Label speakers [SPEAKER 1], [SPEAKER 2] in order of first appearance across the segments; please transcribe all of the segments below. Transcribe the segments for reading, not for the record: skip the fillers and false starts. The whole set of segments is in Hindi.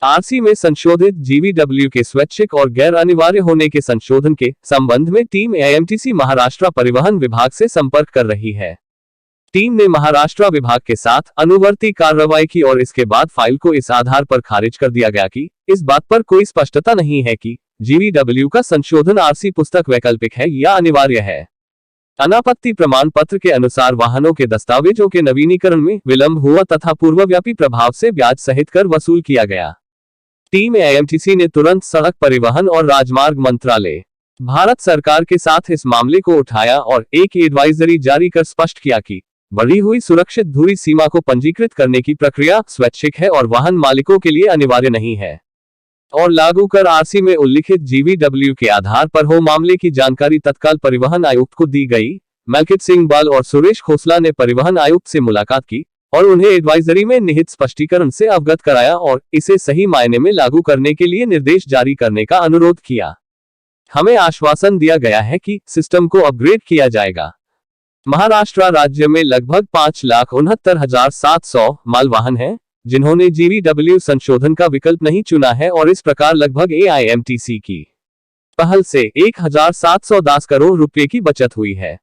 [SPEAKER 1] आरसी में संशोधित जीवीडब्ल्यू के स्वैच्छिक और गैर अनिवार्य होने के संशोधन के संबंध में टीम एएमटीसी महाराष्ट्र परिवहन विभाग से संपर्क कर रही है। टीम ने महाराष्ट्र विभाग के साथ अनुवर्ती कार्रवाई की और इसके बाद फाइल को इस आधार पर खारिज कर दिया गया कि इस बात पर कोई स्पष्टता नहीं है कि जीवीडब्ल्यू का संशोधन आरसी पुस्तक वैकल्पिक है या अनिवार्य है। अनापत्ति प्रमाण पत्र के अनुसार वाहनों के दस्तावेजों के नवीनीकरण में विलंब हुआ तथा पूर्वव्यापी प्रभाव से ब्याज सहित कर वसूल किया गया। टीम एएमटीसी ने तुरंत सड़क परिवहन और राजमार्ग मंत्रालय भारत सरकार के साथ इस मामले को उठाया और एक एडवाइजरी जारी कर स्पष्ट किया कि बढ़ी हुई सुरक्षित धुरी सीमा को पंजीकृत करने की प्रक्रिया स्वैच्छिक है और वाहन मालिकों के लिए अनिवार्य नहीं है और लागू कर आरसी में उल्लिखित जीवीडब्ल्यू के आधार पर हो। मामले की जानकारी तत्काल परिवहन आयुक्त को दी गई। मलकित सिंह बाल और सुरेश खोसला ने परिवहन आयुक्त से मुलाकात की और उन्हें एडवाइजरी में निहित स्पष्टीकरण से अवगत कराया और इसे सही मायने में लागू करने के लिए निर्देश जारी करने का अनुरोध किया। हमें आश्वासन दिया गया है कि सिस्टम को अपग्रेड किया जाएगा। महाराष्ट्र राज्य में लगभग 5,69,700 माल वाहन हैं जिन्होंने जीवीडब्ल्यू संशोधन का विकल्प नहीं चुना है और इस प्रकार लगभग एआईएमटीसी की पहल से 1,710 करोड़ रुपए की बचत हुई है।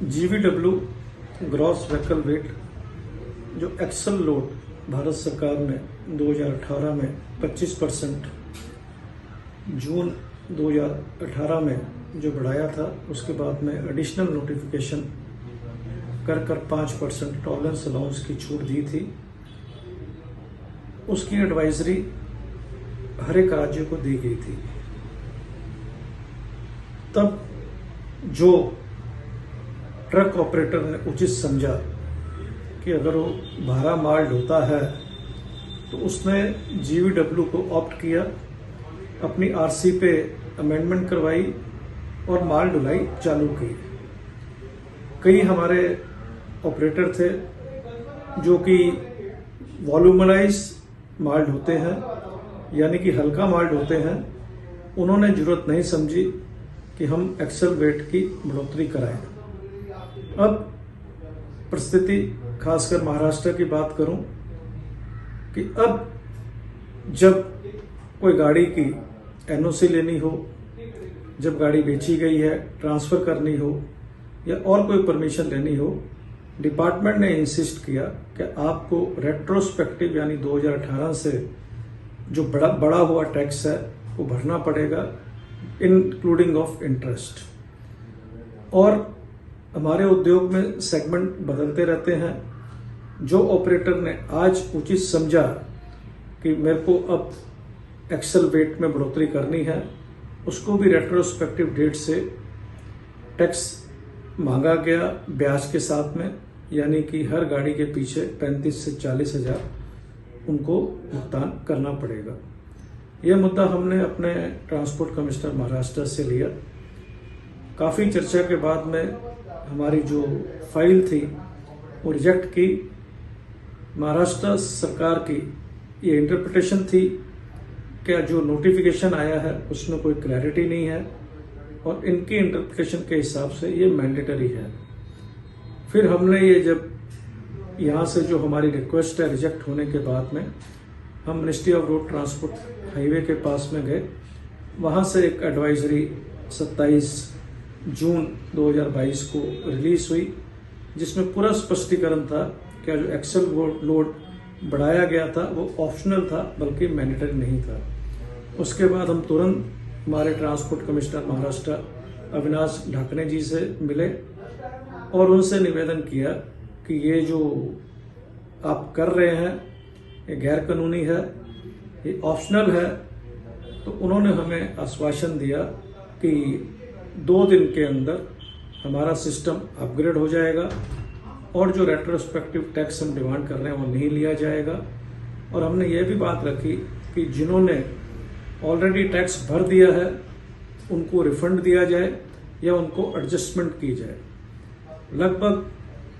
[SPEAKER 2] जीवीडब्ल्यू ग्रॉस व्हीकल वेट जो एक्सल लोड भारत सरकार ने 2018 में 25% जून 2018 में जो बढ़ाया था, उसके बाद में एडिशनल नोटिफिकेशन कर 5% टॉलरेंस अलाउंस की छूट दी थी। उसकी एडवाइजरी हर एक राज्य को दी गई थी। तब जो ट्रक ऑपरेटर ने उचित समझा कि अगर वो भारा माल ढोता है तो उसने जीवीडब्ल्यू को ऑप्ट किया, अपनी आरसी पे अमेंडमेंट करवाई और माल ढुलाई चालू की। कई हमारे ऑपरेटर थे जो कि वॉल्यूमराइज माल ढोते हैं, यानी कि हल्का माल ढोते हैं। उन्होंने जरूरत नहीं समझी कि हम एक्सल वेट की बढ़ोतरी कराएं। अब परिस्थिति, खासकर महाराष्ट्र की बात करूं, कि अब जब कोई गाड़ी की एनओसी लेनी हो, जब गाड़ी बेची गई है, ट्रांसफर करनी हो या और कोई परमिशन लेनी हो, डिपार्टमेंट ने इंसिस्ट किया कि आपको रेट्रोस्पेक्टिव यानी 2018 से जो बड़ा हुआ टैक्स है वो भरना पड़ेगा, इंक्लूडिंग ऑफ इंटरेस्ट। और हमारे उद्योग में सेगमेंट बदलते रहते हैं। जो ऑपरेटर ने आज उचित समझा कि मेरे को अब एक्सल वेट में बढ़ोतरी करनी है, उसको भी रेट्रोस्पेक्टिव डेट से टैक्स मांगा गया ब्याज के साथ में, यानी कि हर गाड़ी के पीछे 35 से 40 हजार उनको भुगतान करना पड़ेगा। यह मुद्दा हमने अपने ट्रांसपोर्ट कमिश्नर महाराष्ट्र से लिया। काफ़ी चर्चा के बाद में हमारी जो फाइल थी वो रिजेक्ट की। महाराष्ट्र सरकार की ये इंटरप्रिटेशन थी कि जो नोटिफिकेशन आया है उसमें कोई क्लैरिटी नहीं है और इनकी इंटरप्रिटेशन के हिसाब से ये मैंडेटरी है। फिर हमने ये जब यहाँ से जो हमारी रिक्वेस्ट है रिजेक्ट होने के बाद में हम ministry of road transport highway के पास में गए। वहाँ से एक एडवाइजरी 27 जून 2022 को रिलीज हुई, जिसमें पूरा स्पष्टीकरण था कि जो एक्सल लोड बढ़ाया गया था वो ऑप्शनल था, बल्कि मैंडेटरी नहीं था। उसके बाद हम तुरंत हमारे ट्रांसपोर्ट कमिश्नर महाराष्ट्र अविनाश ढाकने जी से मिले और उनसे निवेदन किया कि ये जो आप कर रहे हैं ये गैर कानूनी है, ये ऑप्शनल है। तो उन्होंने हमें आश्वासन दिया कि 2 दिन के अंदर हमारा सिस्टम अपग्रेड हो जाएगा और जो रेट्रोस्पेक्टिव टैक्स हम डिमांड कर रहे हैं वो नहीं लिया जाएगा। और हमने ये भी बात रखी कि जिन्होंने ऑलरेडी टैक्स भर दिया है उनको रिफंड दिया जाए या उनको एडजस्टमेंट की जाए। लगभग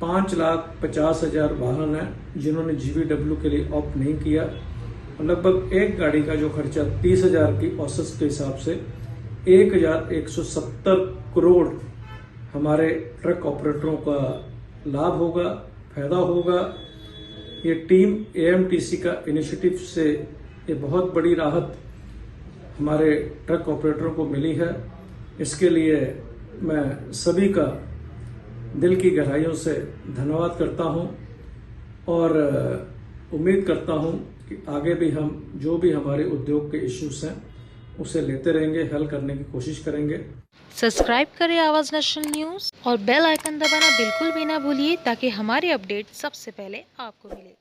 [SPEAKER 2] 5,50,000 वाहन हैं जिन्होंने जीवीडब्ल्यू के लिए ऑप्ट नहीं किया और लगभग एक गाड़ी का जो खर्चा 30,000 की औसत के हिसाब से 1,170 करोड़ हमारे ट्रक ऑपरेटरों का लाभ होगा, फायदा होगा। ये टीम एएमटीसी का इनिशिएटिव से ये बहुत बड़ी राहत हमारे ट्रक ऑपरेटरों को मिली है। इसके लिए मैं सभी का दिल की गहराइयों से धन्यवाद करता हूं और उम्मीद करता हूं कि आगे भी हम जो भी हमारे उद्योग के इश्यूज हैं उसे लेते रहेंगे, हल करने की कोशिश करेंगे।
[SPEAKER 3] सब्सक्राइब करें आवाज़ नेशनल न्यूज़ और बेल आइकन दबाना बिल्कुल भी ना भूलिए ताकि हमारे अपडेट सबसे पहले आपको मिले।